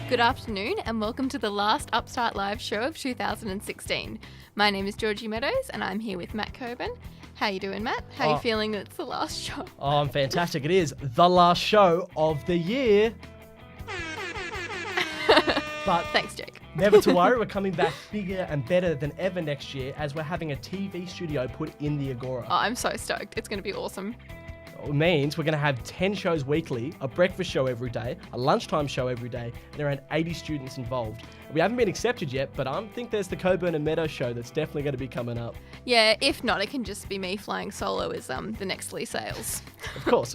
Good afternoon and welcome to the last Upstart live show of 2016. My name is Georgie Meadows and I'm here with Matt Coburn. How you doing, Matt? How are you feeling that it's the last show? Oh, I'm fantastic. It is the last show of the year. But Thanks, Jake. never to worry, we're coming back bigger and better than ever next year as we're having a TV studio put in the Agora. Oh, I'm so stoked. It's going to be awesome. It means we're going to have 10 shows weekly, a breakfast show every day, a lunchtime show every day, and around 80 students involved. We haven't been accepted yet, but I think there's the Coburn and Meadows show that's definitely going to be coming up. Yeah, if not, it can just be me flying solo as the next Lee Sales. Of course.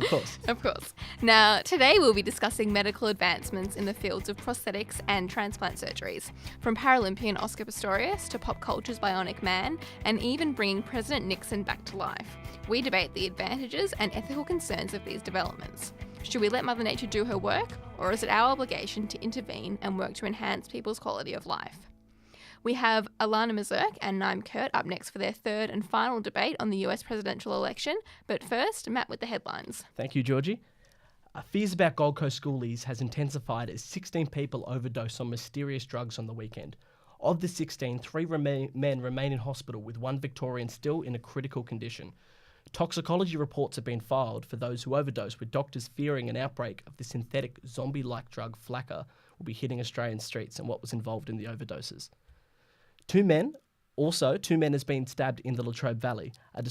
Of course. Now, today we'll be discussing medical advancements in the fields of prosthetics and transplant surgeries, from Paralympian Oscar Pistorius to pop culture's Bionic Man, and even bringing President Nixon back to life. We debate the advantages and ethical concerns of these developments. Should we let Mother Nature do her work, or is it our obligation to intervene and work to enhance people's quality of life? We have Alana Mazurk and Naim Kurt up next for their third and final debate on the US presidential election, but first, Matt with the headlines. Thank you, Georgie. Fears about Gold Coast schoolies has intensified as 16 people overdosed on mysterious drugs on the weekend. Of the 16, 3 men remain in hospital, with one Victorian still in a critical condition. Toxicology reports have been filed for those who overdosed, with doctors fearing an outbreak of the synthetic zombie-like drug Flakka will be hitting Australian streets and what was involved in the overdoses. Two men has been stabbed in the Latrobe Valley. A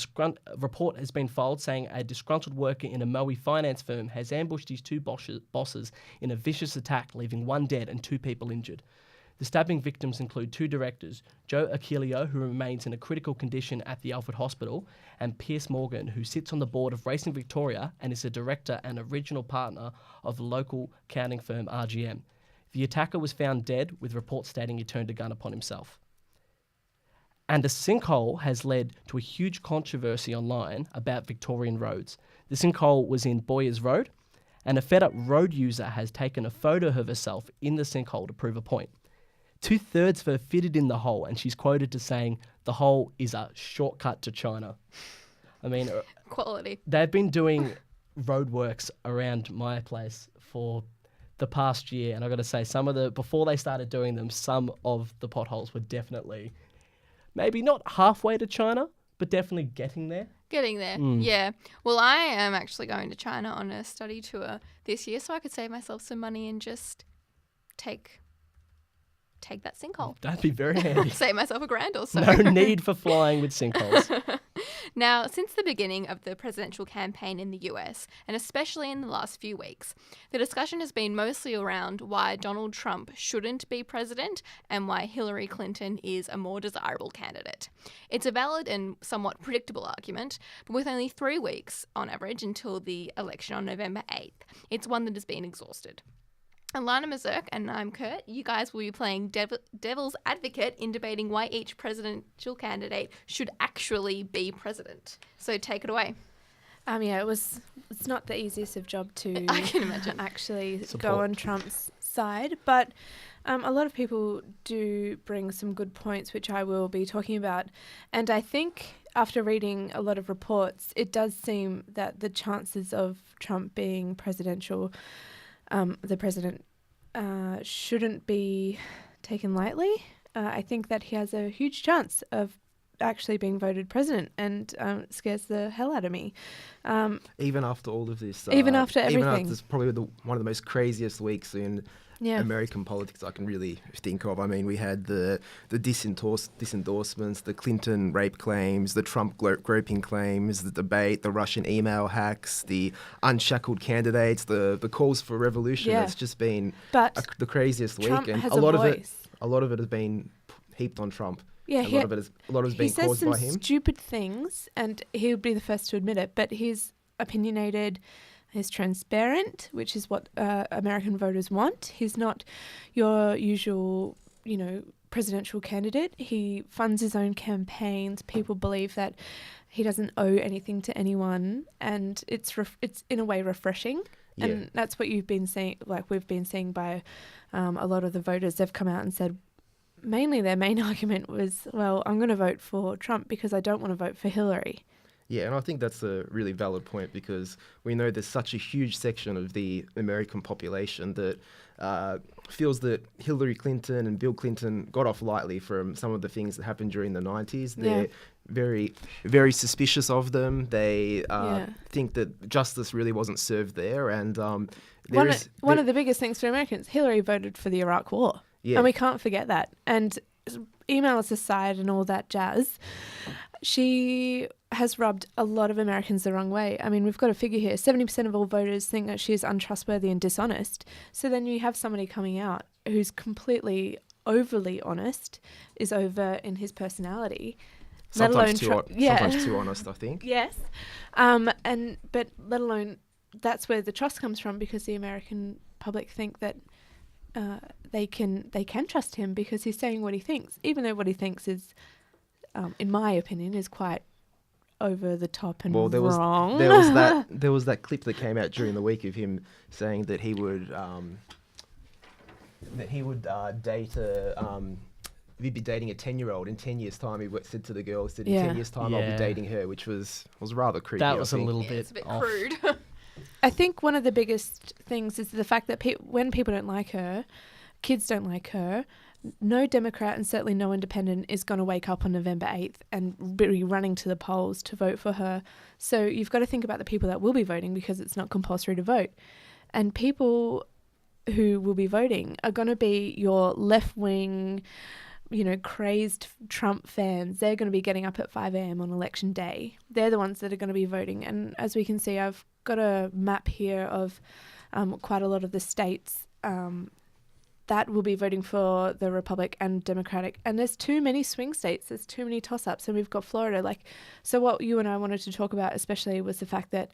report has been filed saying a disgruntled worker in a Maui finance firm has ambushed his two bosses in a vicious attack, leaving one dead and 2 people injured. The stabbing victims include 2 directors, Joe Achillio, who remains in a critical condition at the Alfred Hospital, and Piers Morgan, who sits on the board of Racing Victoria and is a director and original partner of the local accounting firm RGM. The attacker was found dead, with reports stating he turned a gun upon himself. And a sinkhole has led to a huge controversy online about Victorian roads. The sinkhole was in Boyers Road, and a fed-up road user has taken a photo of herself in the sinkhole to prove a point. 2/3 of her fitted in the hole, and she's quoted as saying, "The hole is a shortcut to China." I mean, Quality. they've been doing roadworks around my place for the past year, and I've got to say, before they started doing them, some of the potholes were definitely maybe not halfway to China, but definitely getting there. Getting there, yeah. Well, I am actually going to China on a study tour this year, so I could save myself some money and just take that sinkhole. That'd be very handy. Save myself $1,000 or so. No need for flying with sinkholes. Now, since the beginning of the presidential campaign in the US, and especially in the last few weeks, the discussion has been mostly around why Donald Trump shouldn't be president and why Hillary Clinton is a more desirable candidate. It's a valid and somewhat predictable argument, but with only 3 weeks on average until the election on November 8th, it's one that has been exhausted. Alana Mazurk and Naim Kurt, you guys will be playing devil's advocate in debating why each presidential candidate should actually be president. So take it away. It's not the easiest of job to I can imagine. actually Support. go on Trump's side, but a lot of people do bring some good points, which I will be talking about. And I think after reading a lot of reports, it does seem that the chances of Trump being the president shouldn't be taken lightly. I think that he has a huge chance of actually being voted president, and scares the hell out of me. Even after all of this. Even after everything. Even after this, probably one of the most craziest weeks in American politics I can really think of. I mean, we had the disendorsements, the Clinton rape claims, the Trump groping claims, the debate, the Russian email hacks, the unshackled candidates, the calls for revolution. Yeah. It's just been the craziest Trump week, and has a lot voice. of it has been heaped on Trump. Yeah, a lot of it has been caused by him. He says some stupid things, and he'll be the first to admit it, but he's opinionated. He's transparent, which is what American voters want. He's not your usual, presidential candidate. He funds his own campaigns. People believe that he doesn't owe anything to anyone, and it's in a way refreshing. Yeah. And that's what you've been seeing, like we've been seeing by a lot of the voters. They've come out and said, mainly their main argument was, well, I'm going to vote for Trump because I don't want to vote for Hillary. Yeah, and I think that's a really valid point because we know there's such a huge section of the American population that feels that Hillary Clinton and Bill Clinton got off lightly from some of the things that happened during the 90s. They're very, very suspicious of them. They think that justice really wasn't served there. And one of the biggest things for Americans, Hillary voted for the Iraq War. Yeah. And we can't forget that. And emails aside and all that jazz, she has rubbed a lot of Americans the wrong way. I mean, we've got a figure here. 70% of all voters think that she is untrustworthy and dishonest. So then you have somebody coming out who's completely overly honest, is over in his personality. Sometimes too honest, I think. Yes. But let alone that's where the trust comes from, because the American public think that they can trust him because he's saying what he thinks, even though what he thinks is, in my opinion, is quite over the top and wrong. There was that clip that came out during the week of him saying that he would date he'd be dating a 10-year-old in 10 years' time. He said to the girls that in 10 years' time I'll be dating her, which was rather creepy. That was a little bit it's a bit off. crude. I think one of the biggest things is the fact that when people don't like her, kids don't like her, no Democrat and certainly no independent is going to wake up on November 8th and be running to the polls to vote for her. So you've got to think about the people that will be voting, because it's not compulsory to vote. And people who will be voting are going to be your left-wing, crazed Trump fans. They're going to be getting up at 5 a.m. on election day. They're the ones that are going to be voting. And as we can see, I've got a map here of quite a lot of the states that will be voting for the Republic and Democratic. And there's too many swing states. There's too many toss-ups. And we've got Florida. So what you and I wanted to talk about especially was the fact that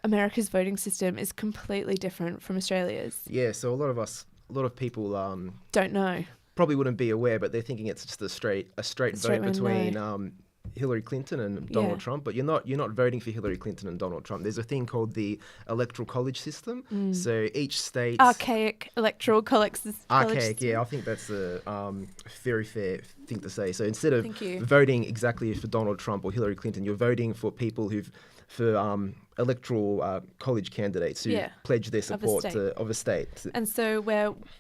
America's voting system is completely different from Australia's. Yeah, so a lot of people don't know. Probably wouldn't be aware, but they're thinking it's just a straight vote between Hillary Clinton and Donald Trump. But you're not voting for Hillary Clinton and Donald Trump. There's a thing called the Electoral College system. So each state archaic electoral college system. Archaic, yeah. I think that's a very fair thing to say. So instead of voting exactly for Donald Trump or Hillary Clinton, you're voting for people for electoral college candidates who pledge their support of a state. And so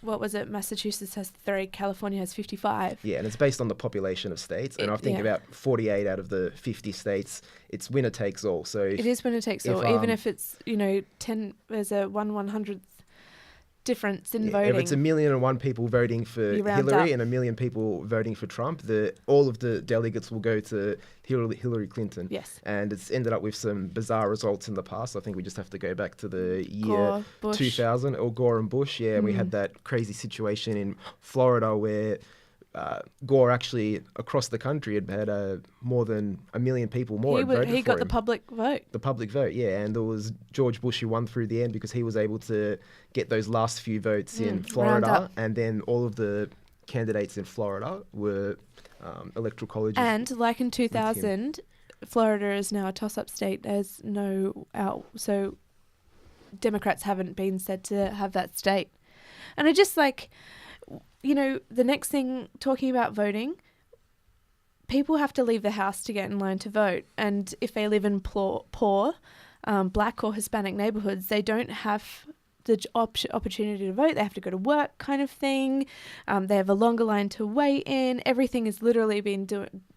what was it? Massachusetts has 3, California has 55. Yeah, and it's based on the population of states. And I think about 48 out of the 50 states, it's winner takes all. So it is winner takes all, even if it's 10. There's a 1/100th difference in voting. If it's 1,000,001 people voting for Hillary and 1,000,000 people voting for Trump, all of the delegates will go to Hillary Clinton. Yes. And it's ended up with some bizarre results in the past. I think we just have to go back to the year 2000, or Gore and Bush. Yeah, we had that crazy situation in Florida where Gore actually, across the country, had more than 1,000,000 people more voted for him. He got the public vote. The public vote, yeah. And there was George Bush who won through the end because he was able to get those last few votes in Florida. And then all of the candidates in Florida were electoral colleges. And like in 2000, Florida is now a toss-up state. There's no out. So Democrats haven't been said to have that state. And I just the next thing, talking about voting, people have to leave the house to get in line to vote. And if they live in poor Black or Hispanic neighborhoods, they don't have the opportunity to vote. They have to go to work, kind of thing. They have a longer line to wait in. Everything is literally being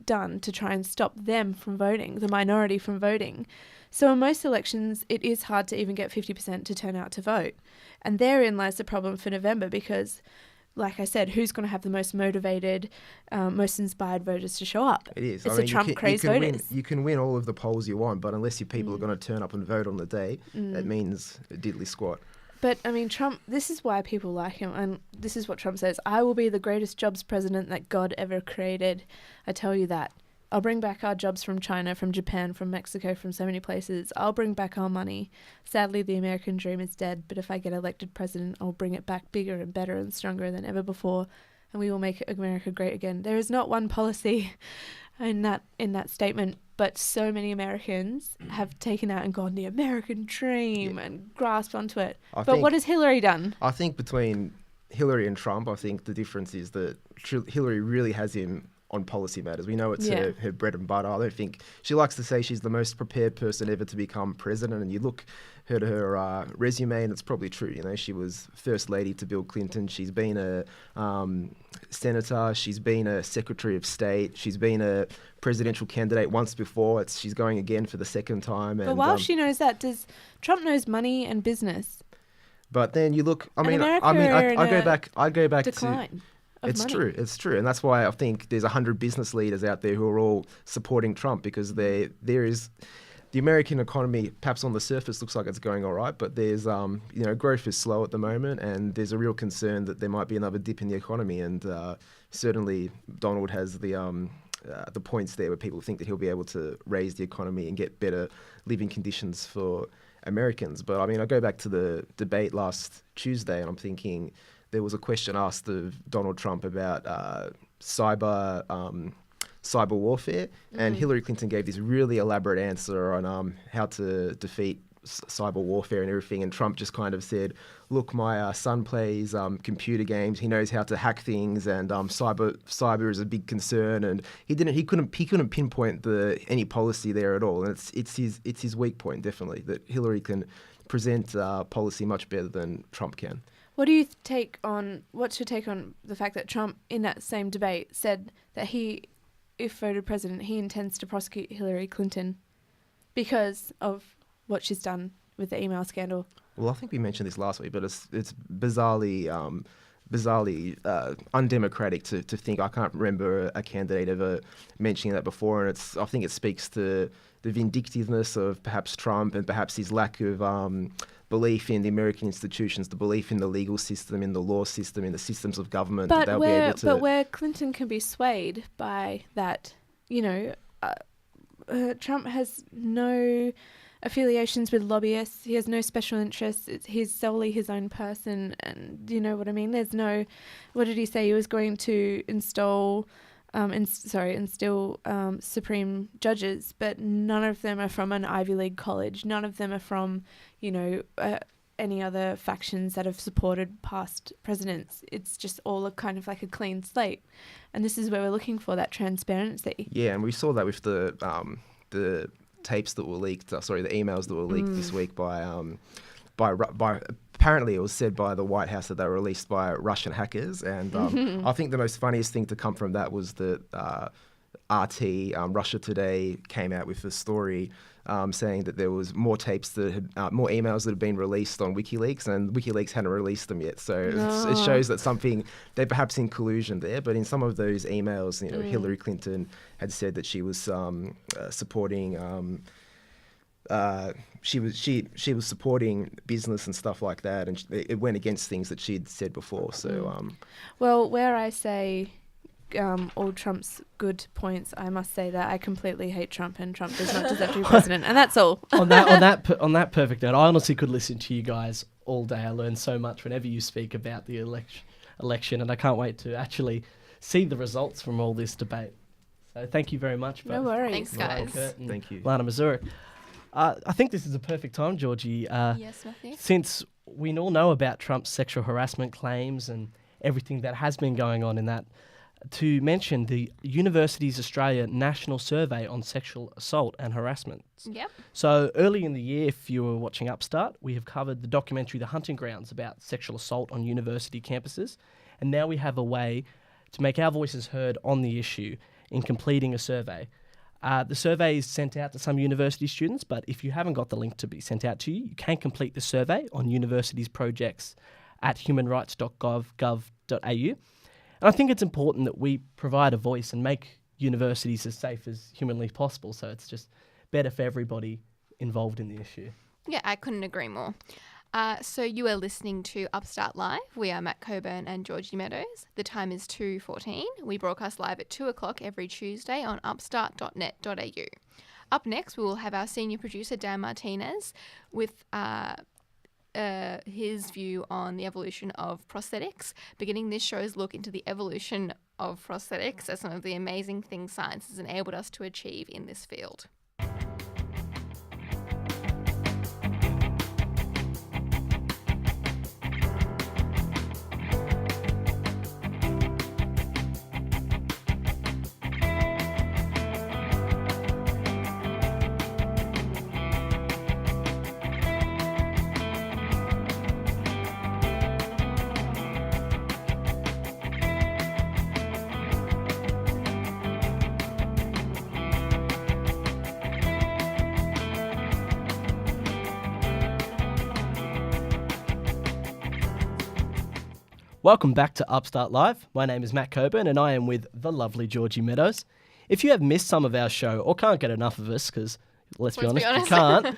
done to try and stop them from voting, the minority from voting. So in most elections, it is hard to even get 50% to turn out to vote. And therein lies the problem for November, because like I said, who's going to have the most motivated, most inspired voters to show up? It is. It's the Trump-crazed voters. You can win all of the polls you want, but unless your people are going to turn up and vote on the day, that means a diddly squat. But, I mean, Trump, this is why people like him, and this is what Trump says: I will be the greatest jobs president that God ever created. I tell you that. I'll bring back our jobs from China, from Japan, from Mexico, from so many places. I'll bring back our money. Sadly, the American dream is dead, but if I get elected president, I'll bring it back bigger and better and stronger than ever before, and we will make America great again. There is not one policy in that statement, but so many Americans have taken out and gone, the American dream, and grasped onto it. But what has Hillary done? I think between Hillary and Trump, I think the difference is that Hillary really has him on policy matters. We know it's Yeah. her bread and butter. I don't think she likes to say she's the most prepared person ever to become president. And you look at her resume, and it's probably true. You know, she was first lady to Bill Clinton. She's been a senator. She's been a secretary of state. She's been a presidential candidate once before. She's going again for the second time. But And, while she knows that, does Trump knows money and business? but then you look. America I go back to. Decline. Of It's money. true. It's true, and that's why I think there's 100 business leaders out there who are all supporting Trump, because there is the American economy, perhaps on the surface, looks like it's going all right, but there's growth is slow at the moment, and there's a real concern that there might be another dip in the economy, and certainly Donald has the points there where people think that he'll be able to raise the economy and get better living conditions for Americans. But I mean, I go back to the debate last Tuesday, and I'm thinking, there was a question asked of Donald Trump about cyber warfare, and Hillary Clinton gave this really elaborate answer on how to defeat cyber warfare and everything. And Trump just kind of said, "Look, my son plays computer games. He knows how to hack things, and cyber is a big concern." And he couldn't pinpoint any policy there at all. And it's his weak point, definitely, that Hillary can present policy much better than Trump can. What do you take on? What's your take on the fact that Trump, in that same debate, said that he, if voted president, he intends to prosecute Hillary Clinton because of what she's done with the email scandal? Well, I think we mentioned this last week, but it's bizarrely undemocratic to think. I can't remember a candidate ever mentioning that before, and I think it speaks to the vindictiveness of perhaps Trump and perhaps his lack of belief in the American institutions, the belief in the legal system, in the law system, in the systems of government. But they'll be able to. But where Clinton can be swayed by that, Trump has no affiliations with lobbyists. He has no special interests. He's solely his own person, and you know what I mean. There's no. What did he say? He was going to instill supreme judges, but none of them are from an Ivy League college. None of them are from, any other factions that have supported past presidents. It's just all kind of like a clean slate, and this is where we're looking for that transparency. Yeah, and we saw that with the tapes that were leaked. The emails that were leaked this week by apparently it was said by the White House that they were released by Russian hackers. And I think the most funniest thing to come from that was that RT, Russia Today, came out with a story saying that there was more tapes that had, more emails that had been released on WikiLeaks, and WikiLeaks hadn't released them yet. So it shows that they're perhaps in collusion there. But in some of those emails, Hillary Clinton had said that she was supporting. She was supporting business and stuff like that, and it went against things that she'd said before. So, well, where I say all Trump's good points, I must say that I completely hate Trump, and Trump does not deserve to be president, and that's all. on that perfect note, I honestly could listen to you guys all day. I learn so much whenever you speak about the election, and I can't wait to actually see the results from all this debate. So, thank you very much. No worries. Thanks, guys. thank you, Lana, Missouri. I think this is a perfect time, Georgie. Yes, Matthew. Since we all know about Trump's sexual harassment claims and everything that has been going on in that, to mention the Universities Australia National Survey on Sexual Assault and Harassment. Yep. So early in the year, if you were watching Upstart, we have covered the documentary The Hunting Grounds about sexual assault on university campuses. And now we have a way to make our voices heard on the issue in completing a survey. The survey is sent out to some university students, but if you haven't got the link to be sent out to you, you can complete the survey on universities' projects at humanrights.gov.au. And I think it's important that we provide a voice and make universities as safe as humanly possible, so it's just better for everybody involved in the issue. Yeah, I couldn't agree more. So you are listening to Upstart Live. We are Matt Coburn and Georgie Meadows. The time is 2:14. We broadcast live at 2 o'clock every Tuesday on upstart.net.au. Up next, we will have our senior producer, Dan Martinez, with his view on the evolution of prosthetics, beginning this show's look into the evolution of prosthetics as some of the amazing things science has enabled us to achieve in this field. Welcome back to Upstart Live. My name is Matt Coburn and I am with the lovely Georgie Meadows. If you have missed some of our show or can't get enough of us, because let's be honest, you can't,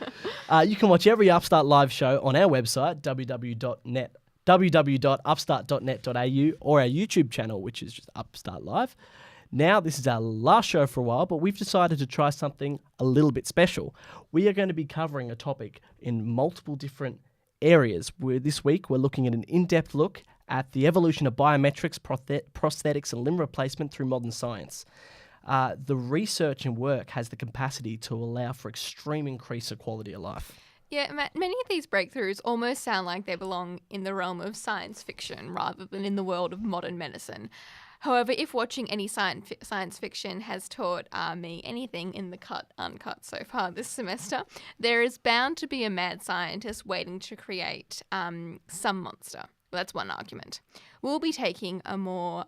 you can watch every Upstart Live show on our website, www.upstart.net.au, or our YouTube channel, which is just Upstart Live. Now, this is our last show for a while, but we've decided to try something a little bit special. We are going to be covering a topic in multiple different areas. This week, we're looking at an in-depth look at the evolution of biometrics, prosthetics, and limb replacement through modern science. The research and work has the capacity to allow for extreme increase of quality of life. Yeah, Matt, many of these breakthroughs almost sound like they belong in the realm of science fiction rather than in the world of modern medicine. However, if watching any science fiction has taught me anything in the uncut so far this semester, there is bound to be a mad scientist waiting to create some monster. Well, that's one argument. We'll be taking a more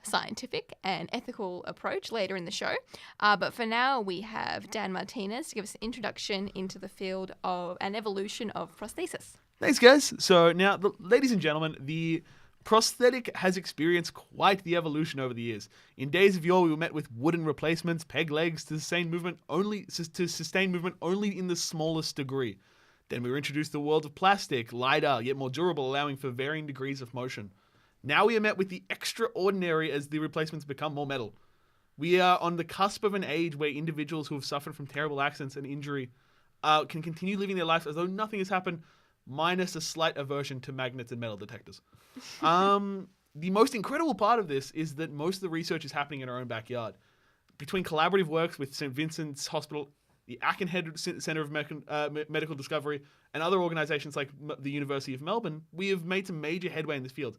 scientific and ethical approach later in the show. But for now, we have Dan Martinez to give us an introduction into the field of an evolution of prosthesis. Thanks, guys. So now, ladies and gentlemen, the prosthetic has experienced quite the evolution over the years. In days of yore, we were met with wooden replacements, peg legs to sustain movement only in the smallest degree. Then we were introduced to the world of plastic, lighter, yet more durable, allowing for varying degrees of motion. Now we are met with the extraordinary as the replacements become more metal. We are on the cusp of an age where individuals who have suffered from terrible accidents and injury can continue living their lives as though nothing has happened, minus a slight aversion to magnets and metal detectors. The most incredible part of this is that most of the research is happening in our own backyard. Between collaborative works with St. Vincent's Hospital, the Aikenhead Centre of Medical Discovery, and other organisations like the University of Melbourne, we have made some major headway in this field.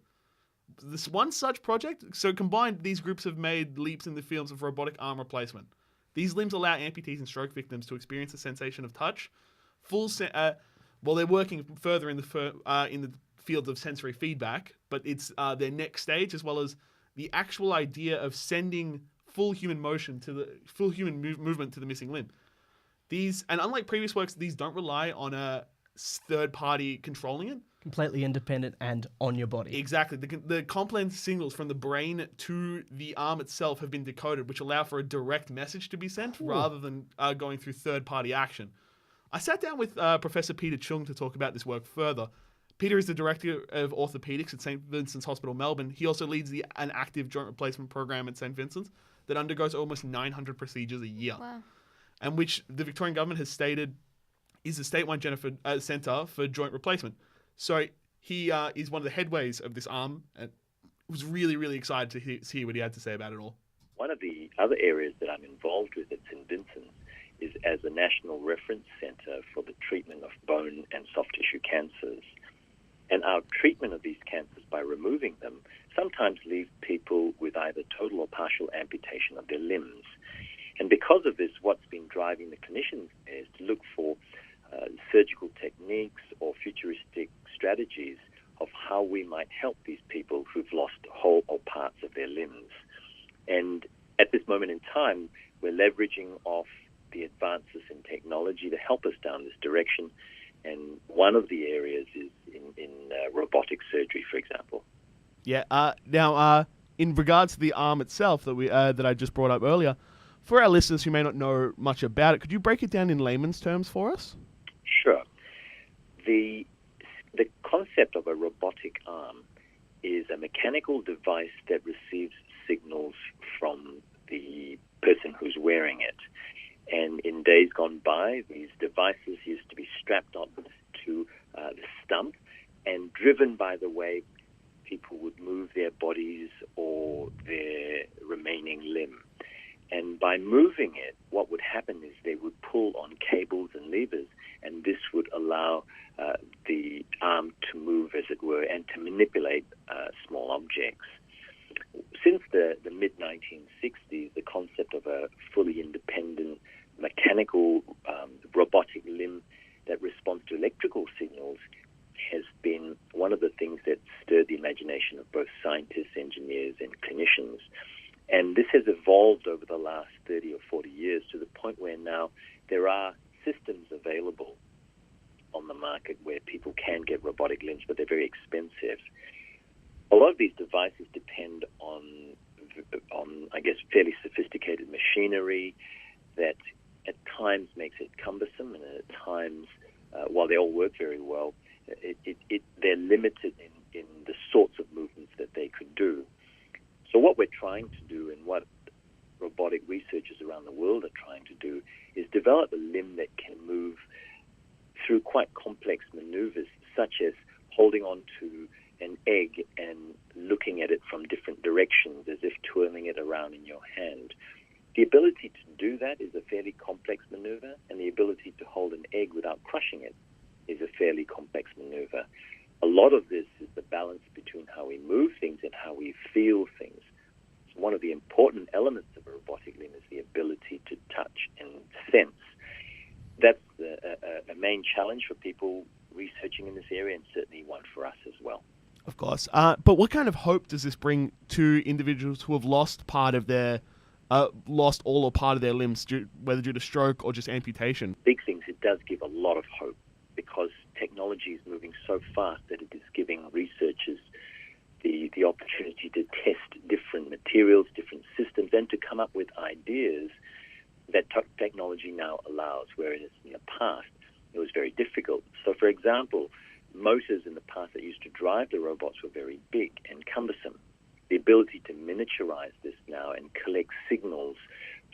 This one such project, so combined, these groups have made leaps in the fields of robotic arm replacement. These limbs allow amputees and stroke victims to experience the sensation of touch, while they're working further in the fields of sensory feedback, but it's their next stage, as well as the actual idea of sending full human movement to the missing limb. And unlike previous works, these don't rely on a third party controlling it. Completely independent and on your body. Exactly. The complex signals from the brain to the arm itself have been decoded, which allow for a direct message to be sent rather than going through third party action. I sat down with Professor Peter Chung to talk about this work further. Peter is the Director of Orthopedics at St. Vincent's Hospital, Melbourne. He also leads an active joint replacement program at St. Vincent's that undergoes almost 900 procedures a year. Wow. And which the Victorian government has stated is the statewide centre for joint replacement. So he is one of the headways of this arm and was really, really excited to hear what he had to say about it all. One of the other areas that I'm involved with at St. Vincent's is as a national reference centre for the treatment of bone and soft tissue cancers. And our treatment of these cancers by removing them sometimes leave people with either total or partial amputation of their limbs. And because of this, what's been driving the clinicians is to look for surgical techniques or futuristic strategies of how we might help these people who've lost whole or parts of their limbs. And at this moment in time, we're leveraging off the advances in technology to help us down this direction. And one of the areas is in robotic surgery, for example. Yeah. Now, in regards to the arm itself that I just brought up earlier, for our listeners who may not know much about it, could you break it down in layman's terms for us? Sure. The concept of a robotic arm is a mechanical device that receives signals from the person who's wearing it. And in days gone by, these devices used to be strapped on to the stump and driven by the way people would move their bodies or their remaining limb. And by moving it, what would happen is they would pull on cables and levers, and this would allow the arm to move, as it were, and to manipulate small objects. Since the mid-1960s, the concept of a fully independent mechanical robotic limb that responds to electrical signals has been one of the things that stirred the imagination of both scientists, engineers, and clinicians. And this has evolved over the last 30 or 40 years to the point where now there are systems available on the market where people can get robotic limbs, but they're very expensive. A lot of these devices depend on, I guess, fairly sophisticated machinery that at times makes it cumbersome, and at times, while they all work very well, they're limited in the sorts of movements that they could do. So what we're trying to do, and what robotic researchers around the world are trying to do, is develop a limb that can move through quite complex maneuvers, such as holding on to an egg and looking at it from different directions as if twirling it around in your hand. The ability to do that is a fairly complex maneuver, and the ability to hold an egg without crushing it is a fairly complex maneuver. A lot of this is the balance between how we move things and how we feel things. So one of the important elements of a robotic limb is the ability to touch and sense. That's a main challenge for people researching in this area, and certainly one for us as well. Of course. But what kind of hope does this bring to individuals who have lost part of their, lost all or part of their limbs, whether due to stroke or just amputation? Big things, it does give a lot of hope, because technology is moving so fast that it is giving researchers the opportunity to test different materials, different systems, and to come up with ideas that technology now allows, whereas in the past it was very difficult. So, for example, motors in the past that used to drive the robots were very big and cumbersome. The ability to miniaturize this now and collect signals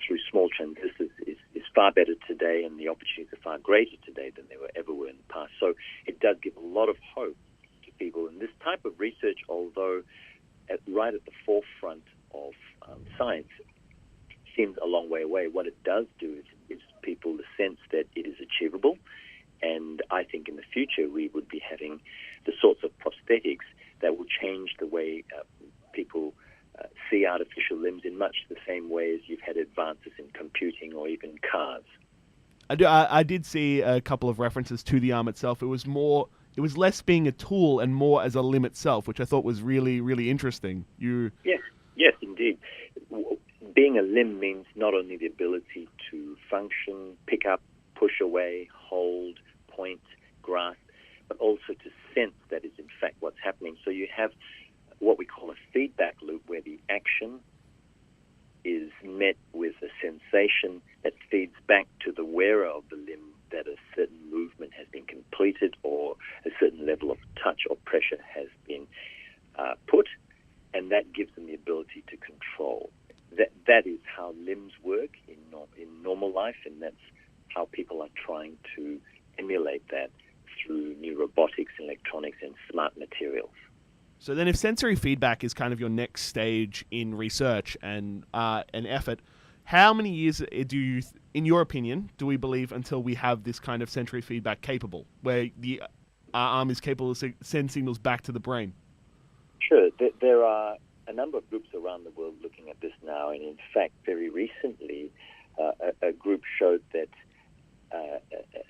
through small transistors is far better today, and the opportunities are far greater today than they ever were in the past. So it does give a lot of hope to people. And this type of research, although right at the forefront of science, seems a long way away, what it does do is it gives people the sense that it is achievable. And I think in the future we would be having the sorts of prosthetics that will change the way people see artificial limbs in much the same way as you've had advances in computing or even cars. I did see a couple of references to the arm itself. It was less being a tool and more as a limb itself, which I thought was really, really interesting. Yes, indeed. Being a limb means not only the ability to function, pick up, push away, hold, point, grasp, but also to sense that is in fact what's happening. So you have what we call a feedback loop, where the action is met with a sensation that feeds back to the wearer of the limb that a certain movement has been completed, or a certain level of touch or pressure has been put, and that gives them the ability to control. That is how limbs work in normal life, and that's how people are trying to emulate that through new robotics, electronics, and smart materials. So then if sensory feedback is kind of your next stage in research and an effort, how many years in your opinion, do we believe until we have this kind of sensory feedback capable, where the arm is capable of send signals back to the brain? Sure. There are a number of groups around the world looking at this now, and in fact, very recently, a group showed that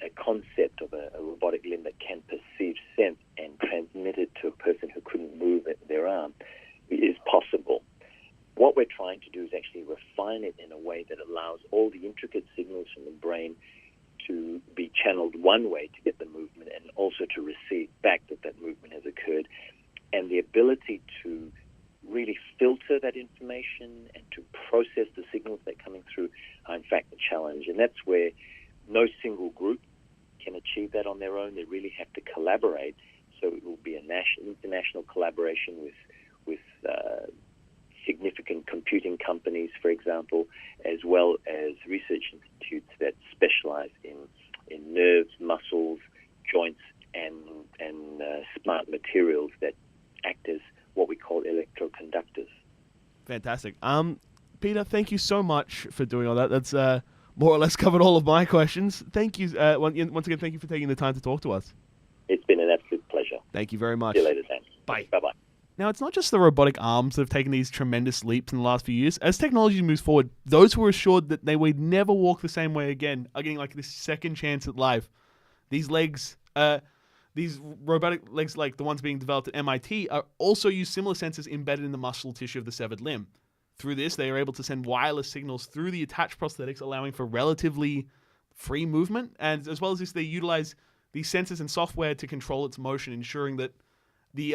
a concept of a robotic limb that can perceive sense and transmit it to a person who couldn't move their arm is possible. What we're trying to do is actually refine it in a way that allows all the intricate signals from the brain to be channeled one way to get the movement, and also to receive back that movement has occurred. And the ability to really filter that information and to process the signals that are coming through are in fact a challenge. And that's where no single group can achieve that on their own. They really have to collaborate. So it will be an international collaboration with significant computing companies, for example, as well as research institutes that specialize in nerves, muscles, joints, and smart materials that act as what we call electroconductors. Fantastic. Peter, thank you so much for doing all that. That's more or less covered all of my questions. Thank you. Once again, thank you for taking the time to talk to us. It's been an absolute pleasure. Thank you very much. See you later, Dan. Bye. Bye-bye. Now, it's not just the robotic arms that have taken these tremendous leaps in the last few years. As technology moves forward, those who were assured that they would never walk the same way again are getting like this second chance at life. These legs, these robotic legs like the ones being developed at MIT are also use similar sensors embedded in the muscle tissue of the severed limb. Through this, they are able to send wireless signals through the attached prosthetics, allowing for relatively free movement. And as well as this, they utilize these sensors and software to control its motion, ensuring that the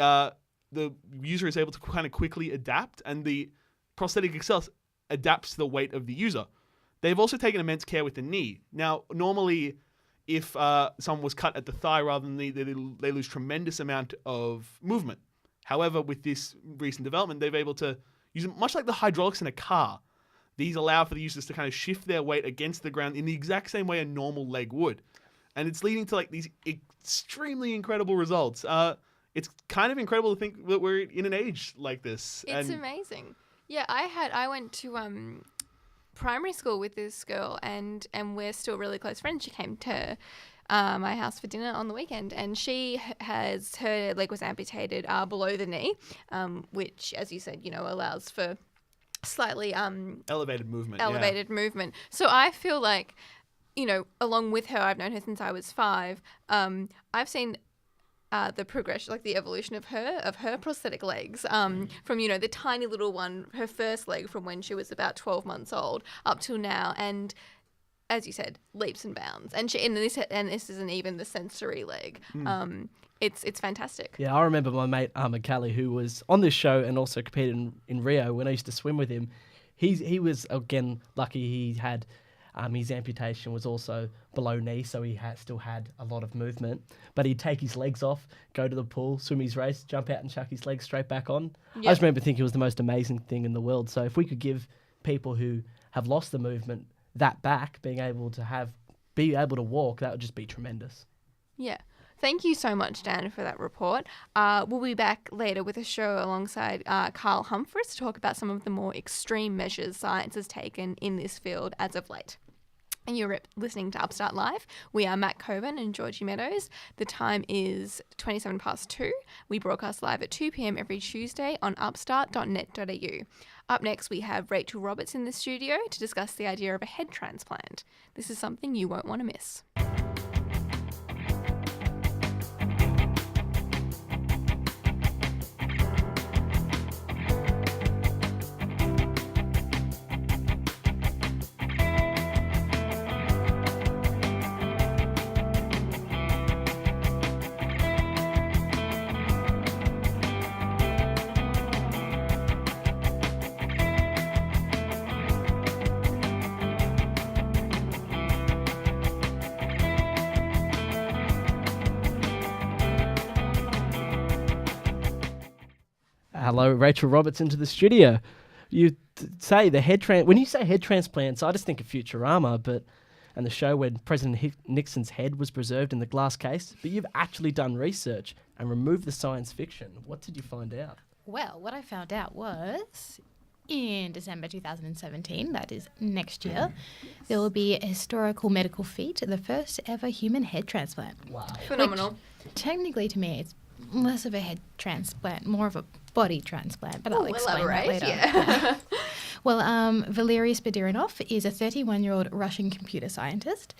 the user is able to kind of quickly adapt, and the prosthetic itself adapts to the weight of the user. They've also taken immense care with the knee. Now, normally, if someone was cut at the thigh rather than the knee, they lose tremendous amount of movement. However, with this recent development, they've able to use it much like the hydraulics in a car. These allow for the users to kind of shift their weight against the ground in the exact same way a normal leg would. And it's leading to like these extremely incredible results. It's kind of incredible to think that we're in an age like this. It's amazing. Yeah, I went to primary school with this girl, and we're still really close friends. She came to my house for dinner on the weekend, and her leg was amputated below the knee, which, as you said, allows for slightly elevated movement. Movement. So I feel like, along with her, I've known her since I was 5. I've seen the progression, like the evolution of her prosthetic legs, from the tiny little one, her first leg from when she was about 12 months old up till now, and as you said, leaps and bounds. And this isn't even the sensory leg. It's fantastic. Yeah, I remember my mate McCallie, who was on this show and also competed in Rio when I used to swim with him. He was, again, lucky. He had his amputation was also below knee, so he still had a lot of movement. But he'd take his legs off, go to the pool, swim his race, jump out and chuck his legs straight back on. Yep. I just remember thinking it was the most amazing thing in the world. So if we could give people who have lost the movement that back, be able to walk, that would just be tremendous. Yeah. Thank you so much, Dan, for that report. We'll be back later with a show alongside Carl Humphreys to talk about some of the more extreme measures science has taken in this field as of late. And you're listening to Upstart Live. We are Matt Coburn and Georgie Meadows. The time is 2. We broadcast live at 2 p.m. every Tuesday on upstart.net.au. Up next, we have Rachel Roberts in the studio to discuss the idea of a head transplant. This is something you won't want to miss. Hello, Rachel Roberts into the studio. You say the when you say head transplants, I just think of Futurama, and the show when President Nixon's head was preserved in the glass case. But you've actually done research and removed the science fiction. What did you find out? Well, what I found out was in December 2017, that is next year, there will be a historical medical feat, the first ever human head transplant. Wow. Phenomenal. Which, technically, to me, it's less of a head transplant, more of a body transplant, but I'll explain that later. Yeah. Well, Valery Spiridonov is a 31-year-old Russian computer scientist,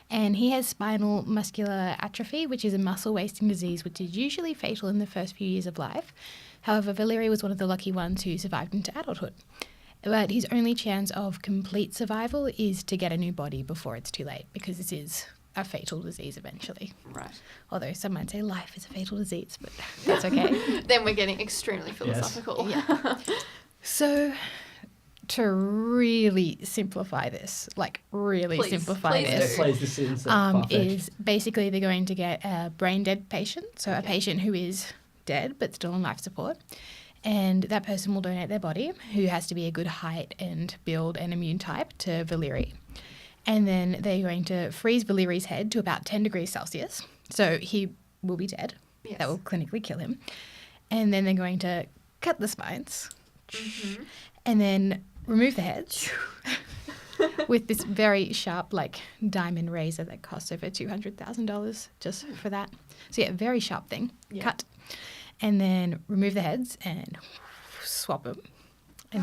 and he has spinal muscular atrophy, which is a muscle-wasting disease which is usually fatal in the first few years of life. However, Valery was one of the lucky ones who survived into adulthood. But his only chance of complete survival is to get a new body before it's too late, because this is a fatal disease eventually. Right. Although some might say life is a fatal disease, but that's okay. Then we're getting extremely philosophical. Yes. Yeah. So to really simplify this, please Plays this in is basically they're going to get a brain dead patient, so a patient who is dead but still on life support, and that person will donate their body, who has to be a good height and build and immune type to Valery. And then they're going to freeze Valery's head to about 10 degrees Celsius. So he will be dead. Yes. That will clinically kill him. And then they're going to cut the spines and then remove the heads with this very sharp, diamond razor that costs over $200,000 just for that. So, yeah, very sharp thing. Yeah. Cut. And then remove the heads and swap them.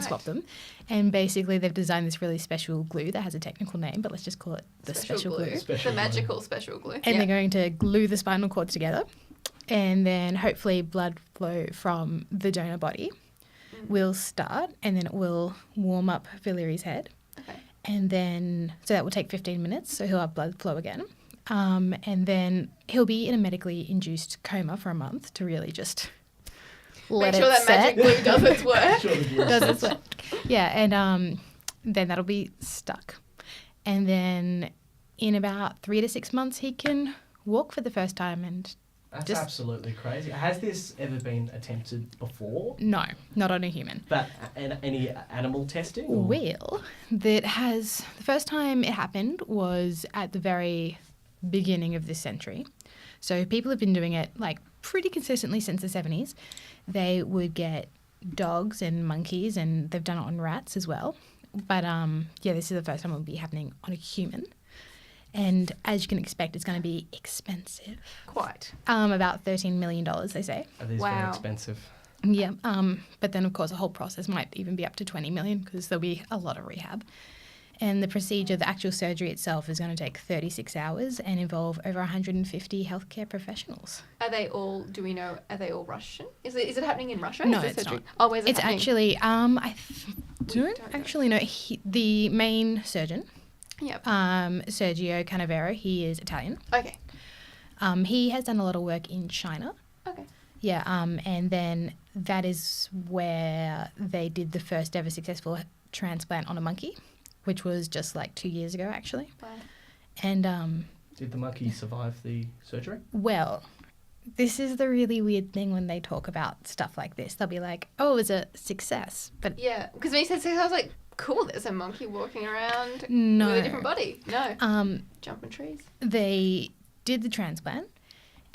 Swap them. And basically they've designed this really special glue that has a technical name, but let's just call it the special glue. The magical special glue. And they're going to glue the spinal cords together, and then hopefully blood flow from the donor body will start, and then it will warm up Valery's head. Okay. And then, so that will take 15 minutes, so he'll have blood flow again. And then he'll be in a medically induced coma for a month to really just let Make sure it that set. magic glue does its work. Sure, the glue Does sets. its work. Yeah, and then that'll be stuck. And then in about 3 to 6 months, he can walk for the first time. And That's Just- absolutely crazy. Has this ever been attempted before? no, not on a human. But any animal testing? or- Well, the first time it happened was at the very beginning of this century. So people have been doing it like pretty consistently since the 70s. They would get dogs and monkeys, and they've done it on rats as well. But yeah, this is the first time it will be happening on a human. And as you can expect, it's going to be expensive. Quite. About $13 million, they say. It is very Wow. expensive. Yeah, but then of course the whole process might even be up to 20 million because there'll be a lot of rehab. And the procedure, the actual surgery itself, is going to take 36 hours and involve over 150 healthcare professionals. Are they all? Do we know? Are they all Russian? Is it happening in Russia? No, Is the it's surgery- not. Oh, where's it It's happening? actually, don't don't know. actually know. The main surgeon, Yep. Sergio Canavero, he is Italian. Okay. He has done a lot of work in China. Okay. Yeah, and then that is where they did the first ever successful transplant on a monkey, which was just like 2 years ago, actually. Wow. And Did the monkey survive the surgery? well, this is the really weird thing when they talk about stuff like this. They'll be like, "Oh, it was a success," but Yeah, because when you said six, I was like, cool. There's a monkey walking around no. with a different body. No, jumping trees. They did the transplant,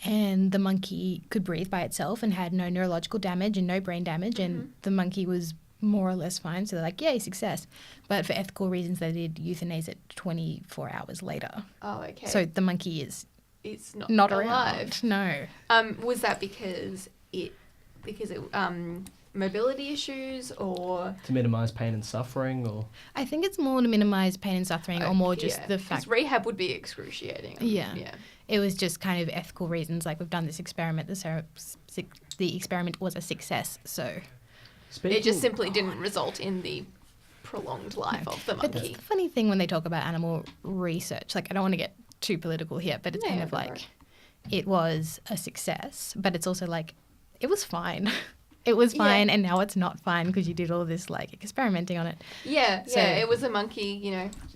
and the monkey could breathe by itself and had no neurological damage and no brain damage, and the monkey was more or less fine. So they're like, yay, success. But for ethical reasons, they did euthanize it 24 hours later. Oh, okay. So the monkey is it's not not alive. around. No. Was that because it mobility issues or? To minimise pain and suffering, or I think it's more to minimise pain and suffering or more just the 'cause fact rehab would be excruciating. Yeah. Yeah. it was just kind of ethical reasons. Like, we've done this experiment. The experiment was a success. So It just simply didn't result in the prolonged life of the But that's monkey. the funny thing when they talk about animal research. Like, I don't want to get too political here, but it's Yeah, kind of go for like it was a success, but it's also like it was fine. It was fine, and now it's not fine because you did all this like experimenting on it. Yeah, So- yeah. It was a monkey,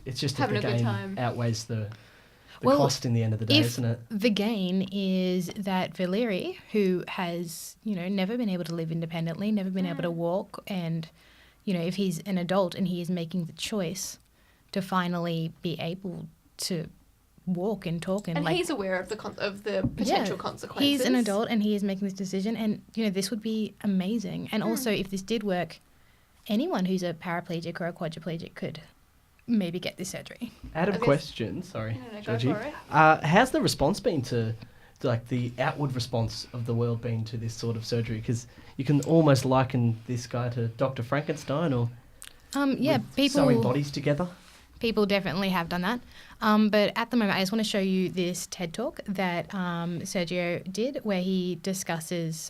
it's just having that the a good gain time. outweighs the Well, cost in the end of the day, If isn't it? the gain is that Valeri, who has, never been able to live independently, never been able to walk, and, if he's an adult and he is making the choice to finally be able to walk and talk and, and like, he's aware of the potential consequences. he's an adult and he is making this decision, and this would be amazing. And also, if this did work, anyone who's a paraplegic or a quadriplegic could maybe get this surgery. Out of Okay. question, sorry, No, go Georgie. for it. How's the response been to like the outward response of the world been to this sort of surgery? Because you can almost liken this guy to Dr. Frankenstein, or Yeah, with sewing people bodies together. people definitely have done that. But at the moment, I just want to show you this TED Talk that Sergio did, where he discusses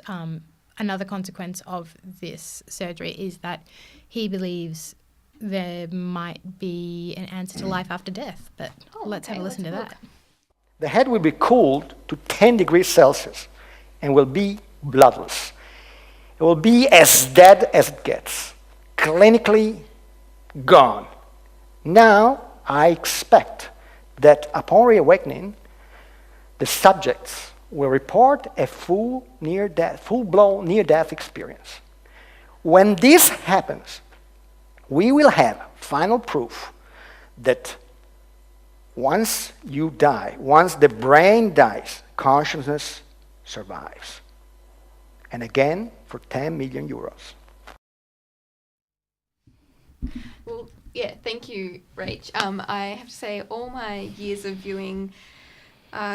another consequence of this surgery is that he believes there might be an answer to life after death. But let's have a listen to that. The head will be cooled to 10 degrees Celsius and will be bloodless. It will be as dead as it gets, clinically gone. Now, I expect that upon reawakening, the subjects will report a full-blown near-death experience. When this happens, we will have final proof that once you die, once the brain dies, consciousness survives. And again, for 10 million euros. Well, yeah, thank you, Rach. I have to say, all my years of viewing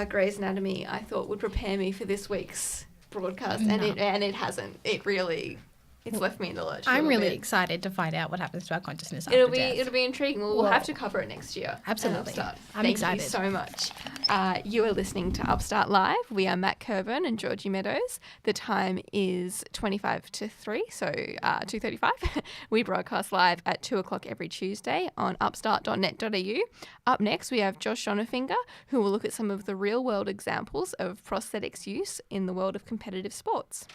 Grey's Anatomy, I thought would prepare me for this week's broadcast, and it hasn't. It's left me in the lurch. a I'm little really bit. excited to find out what happens to our consciousness after It'll death. be intriguing. We'll have to cover it next year. Absolutely. at Upstart. I'm Thank excited. you so much. You are listening to Upstart Live. We are Matt Kervin and Georgie Meadows. The time is 25 to 3, so 2:35. We broadcast live at 2 o'clock every Tuesday on upstart.net.au. Up next, we have Josh Schonefinger, who will look at some of the real-world examples of prosthetics use in the world of competitive sports.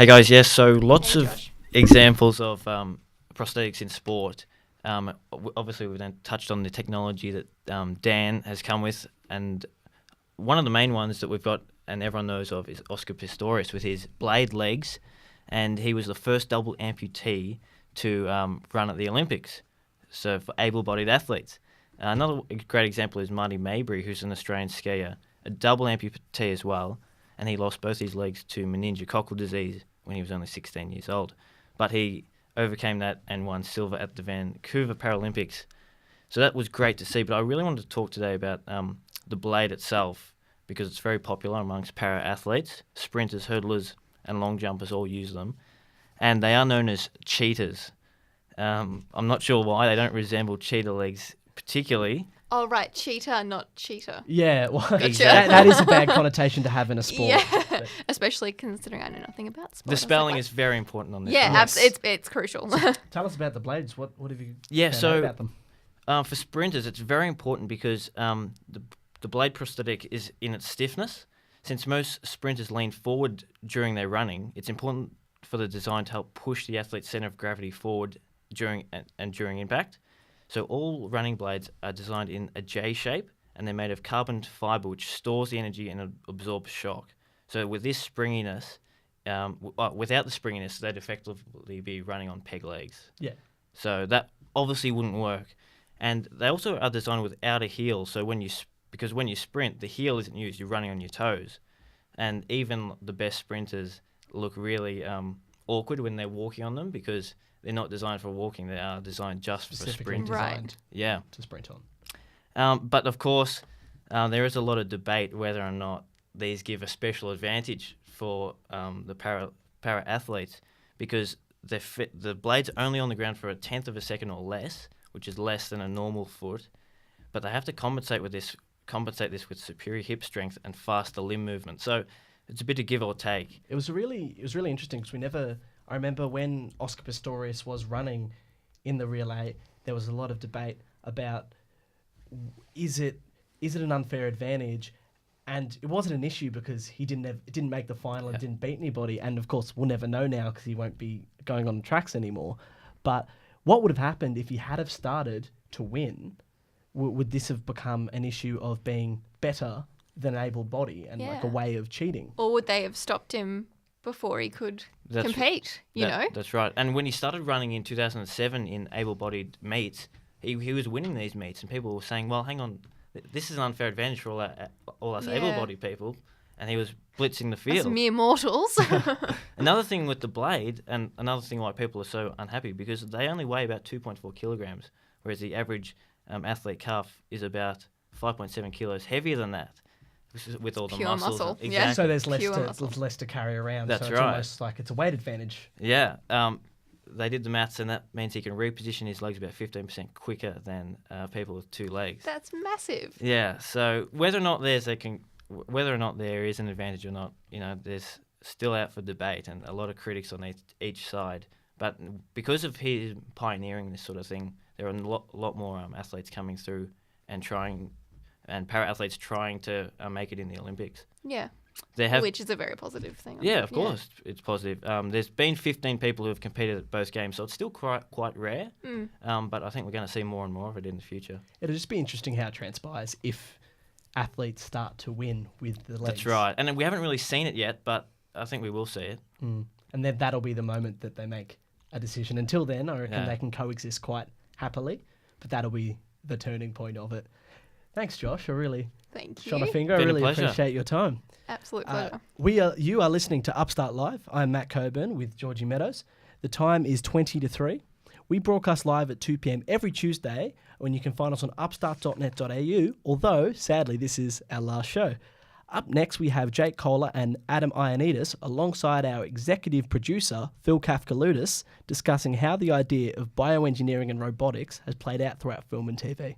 Hey guys, yes, so lots Hey, of Josh. examples of prosthetics in sport. Obviously, we've then touched on the technology that Dan has come with, and one of the main ones that we've got and everyone knows of is Oscar Pistorius with his blade legs, and he was the first double amputee to run at the Olympics, so for able-bodied athletes. Another great example is Marty Maybury, who's an Australian skier, a double amputee as well, and he lost both his legs to meningococcal disease when he was only 16 years old. But he overcame that and won silver at the Vancouver Paralympics. So that was great to see, but I really wanted to talk today about the blade itself because it's very popular amongst para-athletes. Sprinters, hurdlers, and long jumpers all use them. And they are known as cheetahs. I'm not sure why. They don't resemble cheetah legs particularly. Oh, right. Cheetah, not cheetah. Yeah, well, Gotcha. that is a bad connotation to have in a sport. Yeah. But Especially considering I know nothing about sport. The spelling is very important on this. Yeah, one. Yes. it's crucial. tell us about the blades. What have you Yeah, found so out about them? For sprinters, it's very important because the blade prosthetic is in its stiffness. Since most sprinters lean forward during their running, it's important for the design to help push the athlete's center of gravity forward during impact. So all running blades are designed in a J shape, and they're made of carbon fiber, which stores the energy and absorbs shock. So with this springiness, without the springiness, they'd effectively be running on peg legs. Yeah. So that obviously wouldn't work. And they also are designed without a heel. So because when you sprint, the heel isn't used. You're running on your toes. And even the best sprinters look really awkward when they're walking on them because they're not designed for walking. They are designed just for Specifically sprint. Right. designed Yeah. to sprint on. But of course, there is a lot of debate whether or not these give a special advantage for the para athletes because the blade's only on the ground for 1/10 of a second or less, which is less than a normal foot. But they have to compensate this with superior hip strength and faster limb movement. So it's a bit of give or take. It was really interesting because I remember when Oscar Pistorius was running in the relay, there was a lot of debate about is it an unfair advantage, and it wasn't an issue because he didn't make the final and didn't beat anybody, and of course we'll never know now because he won't be going on the tracks anymore. But what would have happened if he had have started to win? Would this have become an issue of being better than an able body and like a Yeah. way of cheating? Or would they have stopped him before he could compete? That's right. And when he started running in 2007 in able-bodied meets, he was winning these meets, and people were saying, "Well, hang on, this is an unfair advantage for all us Yeah. able-bodied people," and he was blitzing the As field. mere mortals. Another thing with the blade, and another thing why people are so unhappy, because they only weigh about 2.4 kilograms, whereas the average athlete calf is about 5.7 kilos heavier than that, with all the pure muscles. muscle, yeah. Exactly. So there's Pure muscle. less to carry around. That's so it's right. almost like it's a weight advantage. Yeah. They did the maths, and that means he can reposition his legs about 15% quicker than people with two legs. That's massive. Yeah. So whether or not there is an advantage or not, there's still out for debate, and a lot of critics on each side. But because of his pioneering this sort of thing, there are a lot more athletes coming through and para-athletes trying to make it in the Olympics. Yeah. Which is a very positive thing. Yeah, of course, it's positive. There's been 15 people who have competed at both games, so it's still quite rare. But I think we're going to see more and more of it in the future. It'll just be interesting how it transpires if athletes start to win with the legs. That's right. And we haven't really seen it yet, but I think we will see it. And then that'll be the moment that they make a decision. Until then, I reckon Yeah. they can coexist quite happily, but that'll be the turning point of it. Thanks, Josh. I really Thank you. shot a finger. I Been a really pleasure. appreciate your time. Absolute pleasure. You are listening to Upstart Live. I'm Matt Coburn with Georgie Meadows. The time is 20 to 3. We broadcast live at 2 p.m. every Tuesday, when you can find us on upstart.net.au, although, sadly, this is our last show. Up next, we have Jake Kohler and Adam Ioannidis alongside our executive producer, Phil Kafkaloutis, discussing how the idea of bioengineering and robotics has played out throughout film and TV.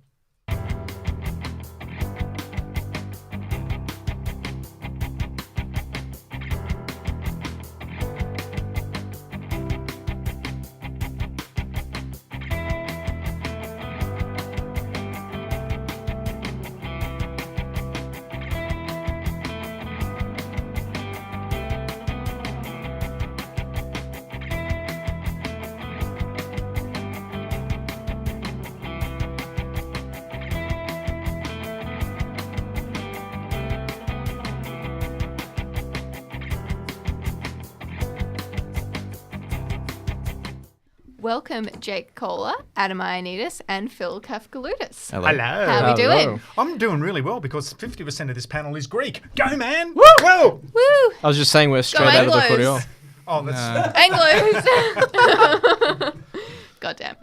welcome Jake Kohler, Adam Ioannidis, and Phil Kafkalutis. Hello. How are we doing? I'm doing really well because 50% of this panel is Greek. Go, man! Woo! Woo! Woo! I was just saying we're straight out of the Corio. Oh, that's... Anglos! Goddamn.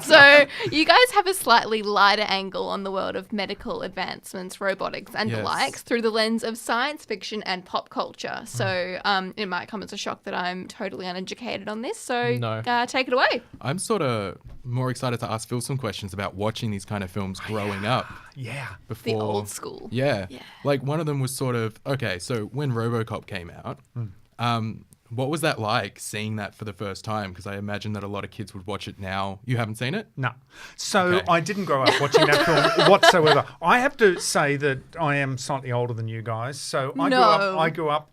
So you guys have a slightly lighter angle on the world of medical advancements, robotics, and the likes through the lens of science fiction and pop culture. So it might come as a shock that I'm totally uneducated on this. So take it away. I'm sort of more excited to ask Phil some questions about watching these kind of films growing up. Yeah. Before, the old school. Yeah. Like one of them was sort of, okay, so when RoboCop came out, what was that like, seeing that for the first time? Because I imagine that a lot of kids would watch it now. You haven't seen it? No. So I didn't grow up watching that film whatsoever. I have to say that I am slightly older than you guys. So I grew up.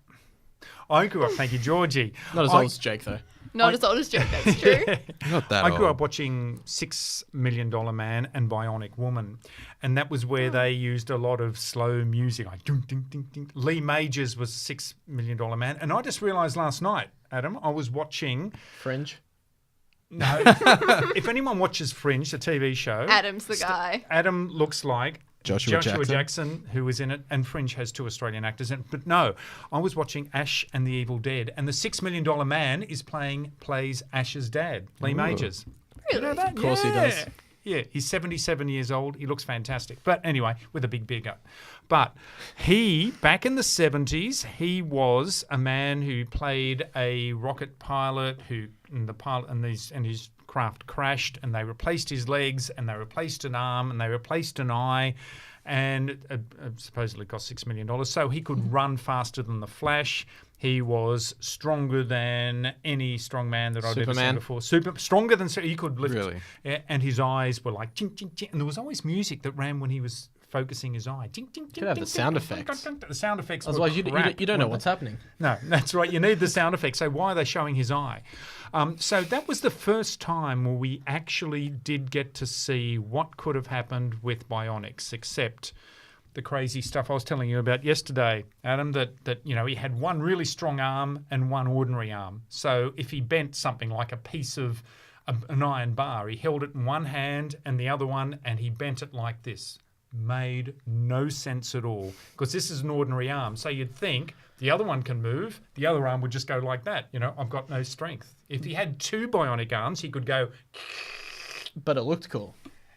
Thank you, Georgie. Not as old as Jake, though. Not as old as Jake, that's true. Not that I old. grew up watching $6 Million Man and Bionic Woman. And that was where they used a lot of slow music, like ding, ding, ding, ding. Lee Majors was $6 Million Man. And I just realised last night, Adam, I was watching... Fringe? No. If anyone watches Fringe, the TV show... Adam's the guy. Adam looks like... Joshua Jackson, who was in it, and Fringe has 2 Australian actors in it. But no, I was watching Ash and the Evil Dead, and the $6 Million Man plays Ash's dad, Lee Majors. Really? You know that? Of course he does. Yeah, he's 77 years old. He looks fantastic. But anyway, with a big beard. But he, back in the 70s, he was a man who played a rocket pilot and his craft crashed, and they replaced his legs, and they replaced an arm, and they replaced an eye, and it supposedly cost $6 million. So he could run faster than the Flash. He was stronger than any strong man that I've ever seen before. Stronger than he could lift. Really? Yeah, and his eyes were like ching, ching, ching, and there was always music that ran when he was focusing his eye. Ching, ching, ching, Could have the sound effects. The sound effects. Otherwise, you don't know what's happening. No, that's right. You need the sound effects. So why are they showing his eye? So that was the first time where we actually did get to see what could have happened with bionics, except the crazy stuff I was telling you about yesterday, Adam, that he had one really strong arm and one ordinary arm. So if he bent something like a piece of an iron bar, he held it in one hand and the other one, and he bent it like this. Made no sense at all, because this is an ordinary arm. So you'd think the other one can move, the other arm would just go like that. I've got no strength. If he had 2 bionic arms, he could go. But it looked cool.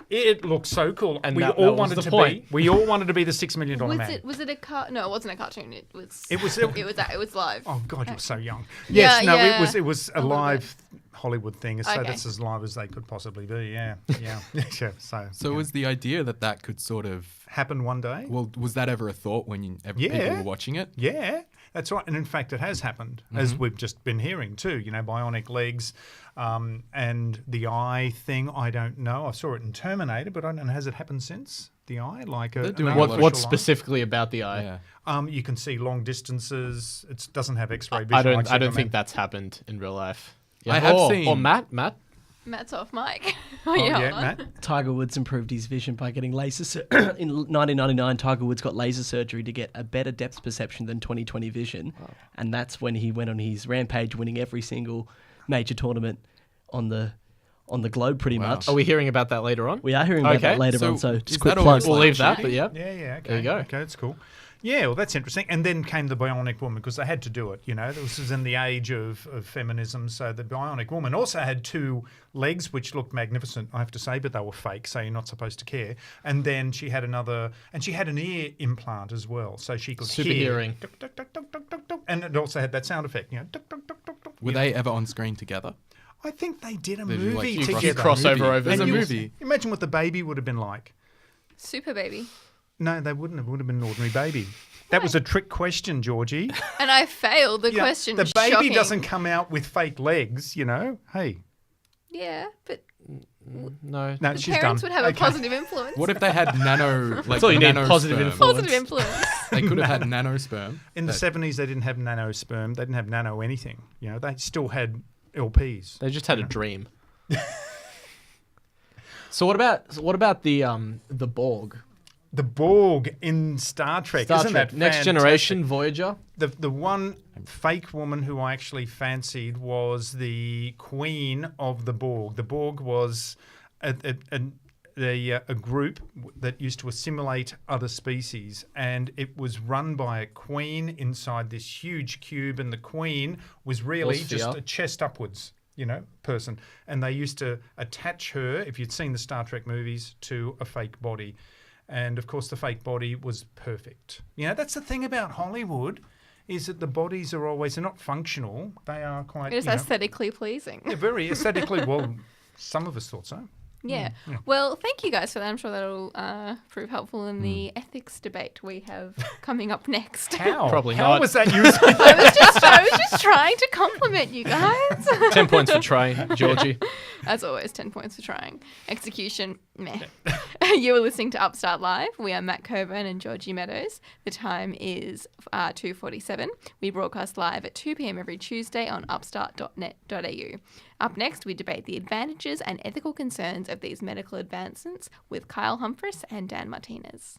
It looked so cool, and we that all was wanted the to point. be. We all wanted to be the $6 Million Man. Was it a car? No, it wasn't a cartoon. It was live. Oh God, you're so young. Yeah, Yes, no, yeah. it was a live Hollywood thing. So Okay. that's as live as they could possibly be. Yeah, yeah. So was the idea that could sort of happen one day? Well, was that ever a thought when people were watching it? Yeah, that's right. And in fact, it has happened, as we've just been hearing too. Bionic legs, and the eye thing. I don't know. I saw it in Terminator, but I don't know. Has it happened since? The eye, like They're doing What's specifically about the eye? Yeah. You can see long distances. It doesn't have X-ray vision. I don't think that's happened in real life. Yeah. I have seen. Or Matt. Matt's off mic. Yeah, Matt. Tiger Woods improved his vision by getting laser in 1999, Tiger Woods got laser surgery to get a better depth perception than 20/20 vision. Wow. And that's when he went on his rampage, winning every single major tournament on the globe pretty much. Are we hearing about that later on? We are hearing about that later on, so just quick that plug. We'll leave that, but Yeah, okay. There you go. Okay, that's cool. Yeah, well, that's interesting. And then came the Bionic Woman, because they had to do it. This was in the age of feminism. So the Bionic Woman also had 2 legs, which looked magnificent, I have to say, but they were fake, so you're not supposed to care. And then she had she had an ear implant as well, so she could Super hear. hearing. Duck, duck, duck, duck, duck, duck, duck. And it also had that sound effect, duck, duck, duck, duck, duck. Were they ever on screen together? I think they did a They do, movie like, You together. crossover over There's a the movie. Imagine what the baby would have been like. Super baby. No, they wouldn't have. It would have been an ordinary baby. That was a trick question, Georgie. And I failed the question. The baby Shocking. doesn't come out with fake legs, Hey. Yeah, but No. No, the she's parents done. would have a Okay. positive influence. What if they had nano, like all you need, nano positive sperm? influence. Positive influence. They could have had nanosperm. In the 70s, they didn't have nano sperm. They didn't have nano anything. They still had LPs. They just had a dream. So what about the Borg? The Borg in Star Trek. Star Isn't Trek. that Next fantastic? Generation, Voyager. The one fake woman who I actually fancied was the queen of the Borg. The Borg was a group that used to assimilate other species, and it was run by a queen inside this huge cube, and the queen was really just a chest upwards, person. And they used to attach her, if you'd seen the Star Trek movies, to a fake body. And of course, the fake body was perfect. That's the thing about Hollywood, is that the bodies are always, they're not functional. They are quite, It is aesthetically pleasing. Yeah, very aesthetically. Well, some of us thought so. Yeah. Well, thank you guys for that. I'm sure that'll prove helpful in the ethics debate we have coming up next. How? Probably How not. was that used? I was just trying to compliment you guys. 10 points for Trey, Georgie. As always, 10 points for trying. Execution, meh. You were listening to Upstart Live. We are Matt Coburn and Georgie Meadows. The time is 2:47. We broadcast live at 2 p.m. every Tuesday on upstart.net.au. Up next, we debate the advantages and ethical concerns of these medical advancements with Kyle Humphries and Dan Martinez.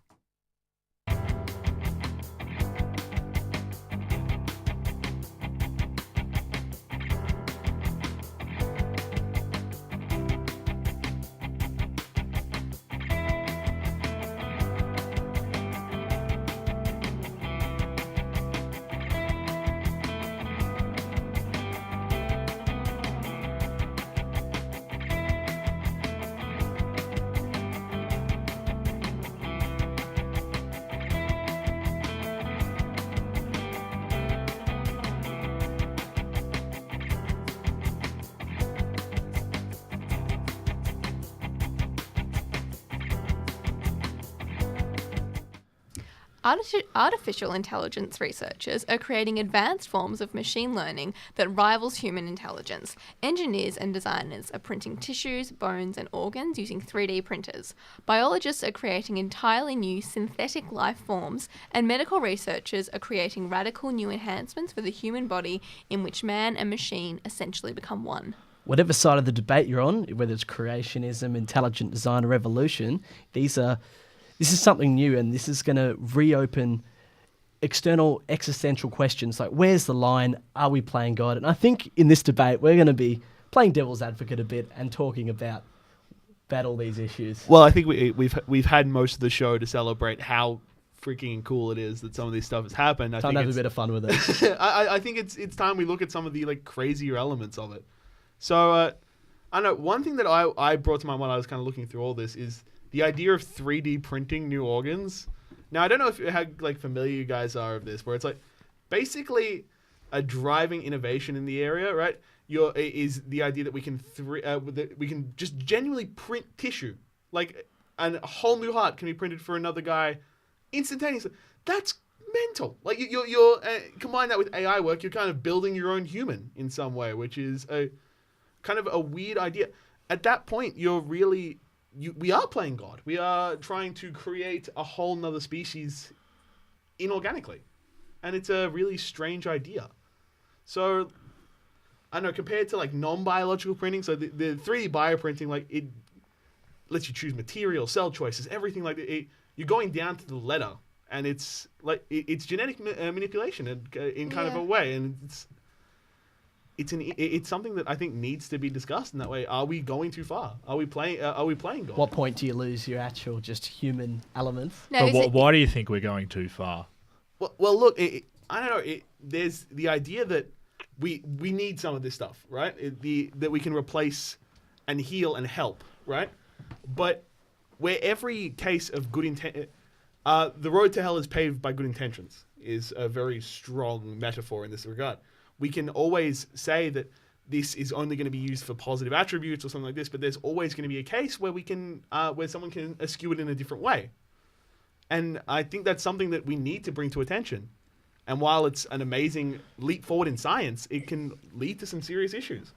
Artificial intelligence researchers are creating advanced forms of machine learning that rivals human intelligence. Engineers and designers are printing tissues, bones, and organs using 3D printers. Biologists are creating entirely new synthetic life forms, and medical researchers are creating radical new enhancements for the human body in which man and machine essentially become one. Whatever side of the debate you're on, whether it's creationism, intelligent design, or evolution, this is something new, and this is going to reopen external existential questions like, where's the line? Are we playing God? And I think in this debate, we're going to be playing devil's advocate a bit and talking about all these issues. Well, I think we've had most of the show to celebrate how freaking cool it is that some of this stuff has happened. Time to have a bit of fun with it. I think it's time we look at some of the crazier elements of it. So I know one thing that I brought to my mind, I was kind of looking through all this, is the idea of 3D printing new organs. Now, I don't know how familiar you guys are of this, where it's basically a driving innovation in the area, right? Is the idea that we can we can just genuinely print tissue, and a whole new heart can be printed for another guy instantaneously. That's mental. You're combine that with AI work, you're kind of building your own human in some way, which is a kind of a weird idea. At that point, we are playing God. We are trying to create a whole nother species inorganically. And it's a really strange idea. So, I don't know, compared to non-biological printing, so the 3D bioprinting, it lets you choose material, cell choices, everything like that. You're going down to the letter. And it's it's genetic manipulation in kind of a way. And it's something that I think needs to be discussed in that way. Are we going too far? Are we playing God? What point do you lose your actual just human elements? No, but why do you think we're going too far? Well, look, I don't know. There's the idea that we need some of this stuff, right? That we can replace and heal and help, right? But where every case of good intent, the road to hell is paved by good intentions, is a very strong metaphor in this regard. We can always say that this is only going to be used for positive attributes or something like this, but there's always going to be a case where where someone can eschew it in a different way. And I think that's something that we need to bring to attention. And while it's an amazing leap forward in science, it can lead to some serious issues.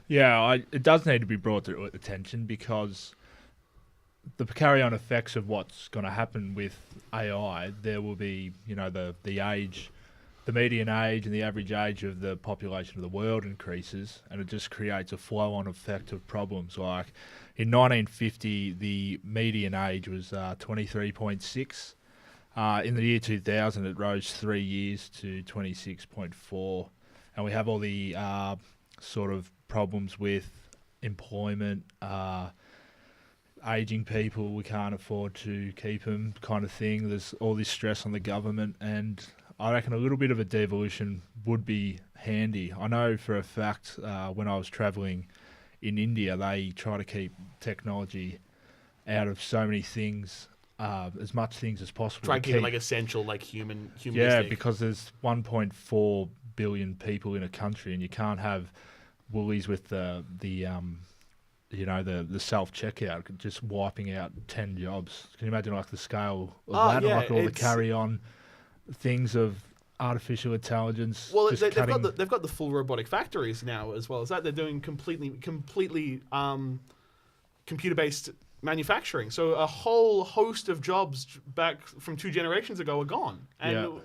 Yeah, it does need to be brought to attention, because the carry-on effects of what's going to happen with AI, there will be, the median age and the average age of the population of the world increases, and it just creates a flow-on effect of problems like, In 1950, the median age was 23.6. In the year 2000, it rose 3 years to 26.4. And we have all the sort of problems with employment, aging people, we can't afford to keep them kind of thing. There's all this stress on the government, and I reckon a little bit of a devolution would be handy. I know for a fact when I was travelling in India, they try to keep technology out of so many things, as much things as possible. Try to keep it like essential, like humanistic. Yeah, because there's 1.4 billion people in a country, and you can't have Woolies with the self checkout just wiping out 10 jobs. Can you imagine like the scale of that, yeah, or like all the carry on things of artificial intelligence? Well, just they've got the full robotic factories now as well as that. They're doing completely computer based manufacturing. So a whole host of jobs back from 2 generations ago are gone. And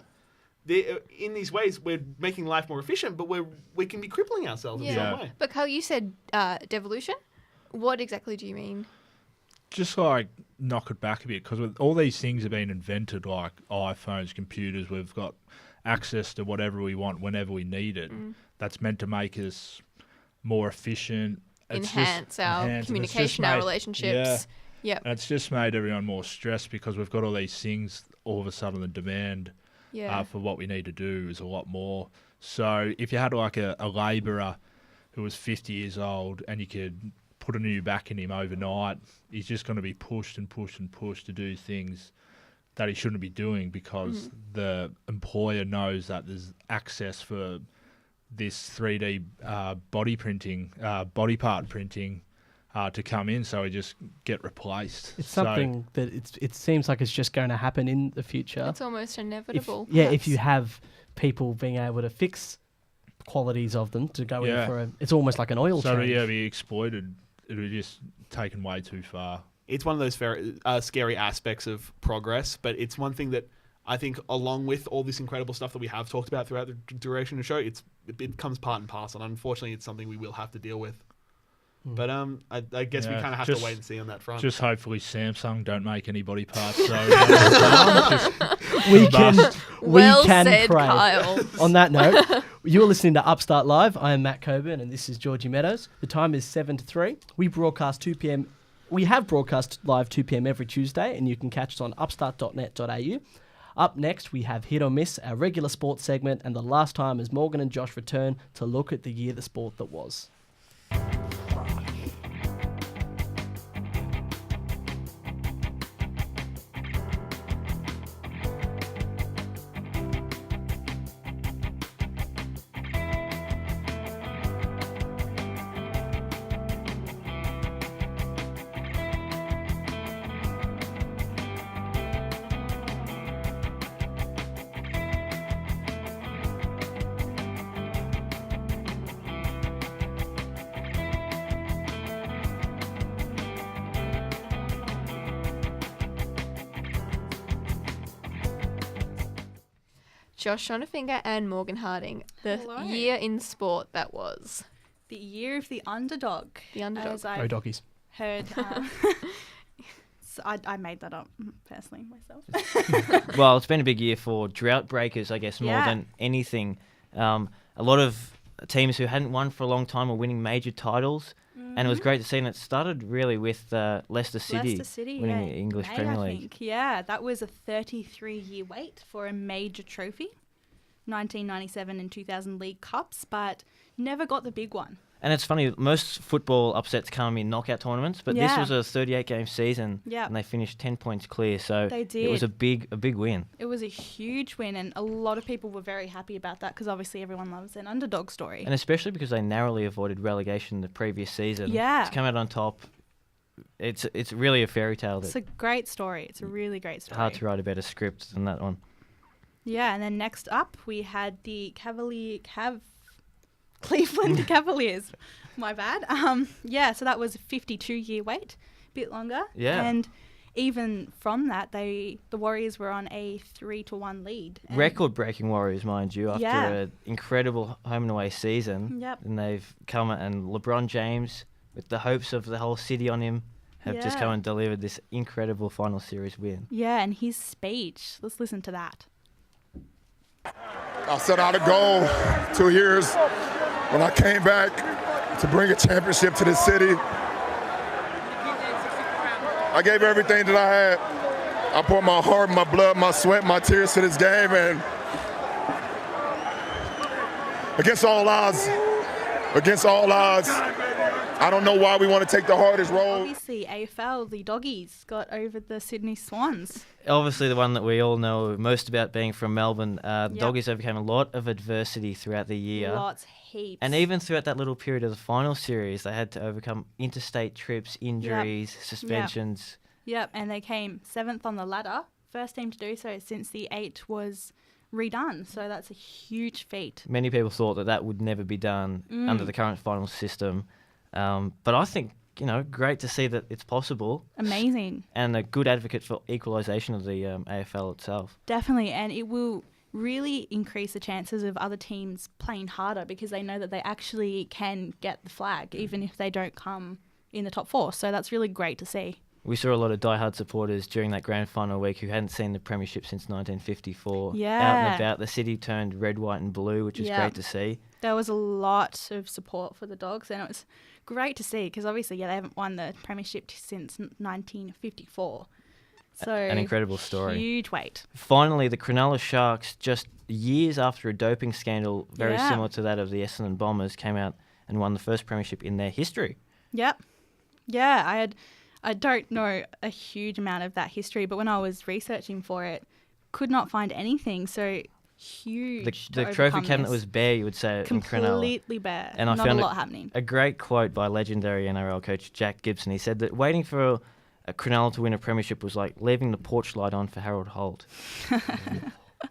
in these ways, we're making life more efficient, but we can be crippling ourselves in some way. But Carl, you said devolution. What exactly do you mean? Just like knock it back a bit, because all these things have been invented, like iPhones, computers. We've got access to whatever we want whenever we need it. That's meant to make us more efficient, enhance our communication, our relationships. Yeah. And it's just made everyone more stressed because we've got all these things. All of a sudden, the demand for what we need to do is a lot more. So if you had like a labourer who was 50 years old and you could put a new back in him overnight, he's just going to be pushed and pushed and pushed to do things that he shouldn't be doing because the employer knows that there's access for this 3D body part printing to come in, so we just get replaced. It's something that it seems like it's just going to happen in the future. It's almost inevitable. If you have people being able to fix qualities of them to go in for it's almost like an oil change. So be exploited. It would just taken way too far. It's one of those very scary aspects of progress, but it's one thing that I think, along with all this incredible stuff that we have talked about throughout the duration of the show, it becomes part and parcel. And unfortunately, it's something we will have to deal with. But I guess we kind of have to wait and see on that front. Just hopefully Samsung don't make any body parts. So we can said, pray. Kyle. On that note, you're listening to Upstart Live. I am Matt Coburn, and this is Georgie Meadows. The time is 7 to 3. We broadcast 2 p.m. We have broadcast live 2 p.m. every Tuesday, and you can catch us on upstart.net.au. Up next, we have Hit or Miss, our regular sports segment, and the last time as Morgan and Josh return to look at the year the sport that was. Josh Schonefinger and Morgan Harding. The year in sport that was. The year of the underdog. The underdog. As I Go doggies. heard. So I made that up personally myself. Well, it's been a big year for drought breakers, I guess, more than anything. A lot of teams who hadn't won for a long time were winning major titles. And it was great to see, and it started really with Leicester City winning the English Premier League. I think. Yeah, that was a 33-year wait for a major trophy. 1997 and 2000 League Cups, but never got the big one. And it's funny, most football upsets come in knockout tournaments, but this was a 38-game season, and they finished 10 points clear, so they did. It was a big win. It was a huge win, and a lot of people were very happy about that because obviously everyone loves an underdog story. And especially because they narrowly avoided relegation the previous season. Yeah. To come out on top, it's really a fairy tale. It's a great story. It's a really great story. Hard to write a better script than that one. Yeah, and then next up we had the Cleveland Cavaliers. My bad. So that was a 52-year wait, a bit longer. Yeah. And even from that, the Warriors were on a 3-1 lead. Record-breaking Warriors, mind you, after an incredible home and away season. Yep. And they've come, and LeBron James with the hopes of the whole city on him, have just Yeah. come and delivered this incredible final series win. Yeah, and his speech. Let's listen to that. I set out a goal 2 years when I came back to bring a championship to this city. I gave everything that I had. I poured my heart, my blood, my sweat, my tears to this game, and against all odds, I don't know why we want to take the hardest road. Obviously, AFL, the Doggies, got over the Sydney Swans. Obviously, the one that we all know most about being from Melbourne, the Yep. Doggies overcame a lot of adversity throughout the year. Lots, heaps. And even throughout that little period of the final series, they had to overcome interstate trips, injuries, suspensions. Yep, and they came 7th on the ladder. First team to do so since the 8 was redone. So that's a huge feat. Many people thought that would never be done under the current final system. But I think, great to see that it's possible. Amazing. And a good advocate for equalisation of the AFL itself. Definitely, and it will really increase the chances of other teams playing harder because they know that they actually can get the flag, even if they don't come in the top 4. So that's really great to see. We saw a lot of diehard supporters during that grand final week who hadn't seen the premiership since 1954. Out Yeah. and about, the city turned red, white and blue, which is great to see. There was a lot of support for the Dogs, and it was great to see because obviously, they haven't won the premiership since 1954. So An incredible story. Huge weight. Finally, the Cronulla Sharks, just years after a doping scandal very similar to that of the Essendon Bombers, came out and won the first premiership in their history. Yep. Yeah, I don't know a huge amount of that history, but when I was researching for it, could not find anything. So huge. The trophy cabinet was bare, you would say, in Cronulla. Completely bare. And I Not found a lot happening. a great quote by legendary NRL coach Jack Gibson. He said that waiting for a Cronulla to win a premiership was like leaving the porch light on for Harold Holt.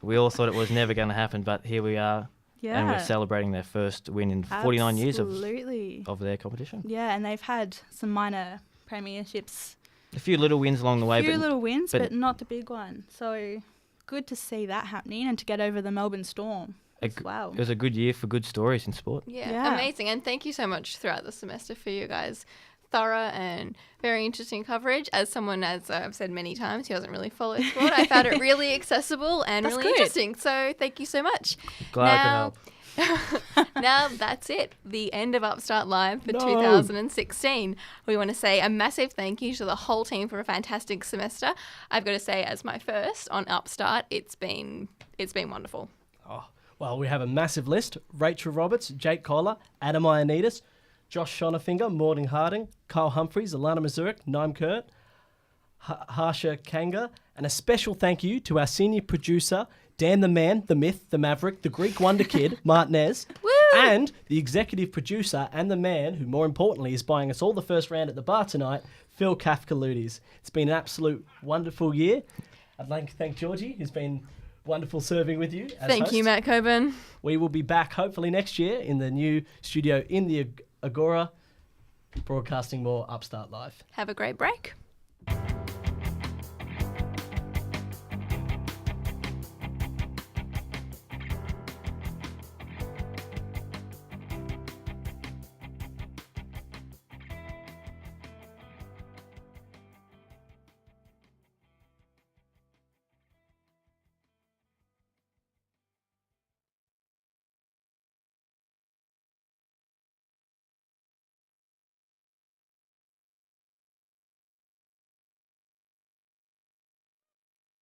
We all thought it was never going to happen, but here we are. Yeah. And we're celebrating their first win in 49 years of their competition. Yeah, and they've had some minor premierships. A few little wins along the way. A few little wins, but not the big one. So good to see that happening and to get over the Melbourne Storm. Wow. It was a good year for good stories in sport. Yeah, amazing. And thank you so much throughout the semester for you guys. Thorough and very interesting coverage. As someone, as I've said many times, who doesn't really follow sport, I found it really accessible and really interesting. So thank you so much. Glad I could help. Now that's it. The end of Upstart Live for 2016. We want to say a massive thank you to the whole team for a fantastic semester. I've got to say, as my first on Upstart, it's been wonderful. Oh, well, we have a massive list. Rachel Roberts, Jake Collar, Adam Ioannidis, Josh Shonafinger, Morgan Harding, Kyle Humphreys, Alana Mazurek, Naim Kurt, Harsha Kanga, and a special thank you to our senior producer, Dan the Man, the Myth, the Maverick, the Greek Wonder Kid, Martinez, and the executive producer and the man who, more importantly, is buying us all the first round at the bar tonight, Phil Kafkalutis. It's been an absolute wonderful year. I'd like to thank Georgie, who's been wonderful serving with you as Thank host. you, Matt Coburn. We will be back hopefully next year in the new studio in the Agora, broadcasting more Upstart Live. Have a great break.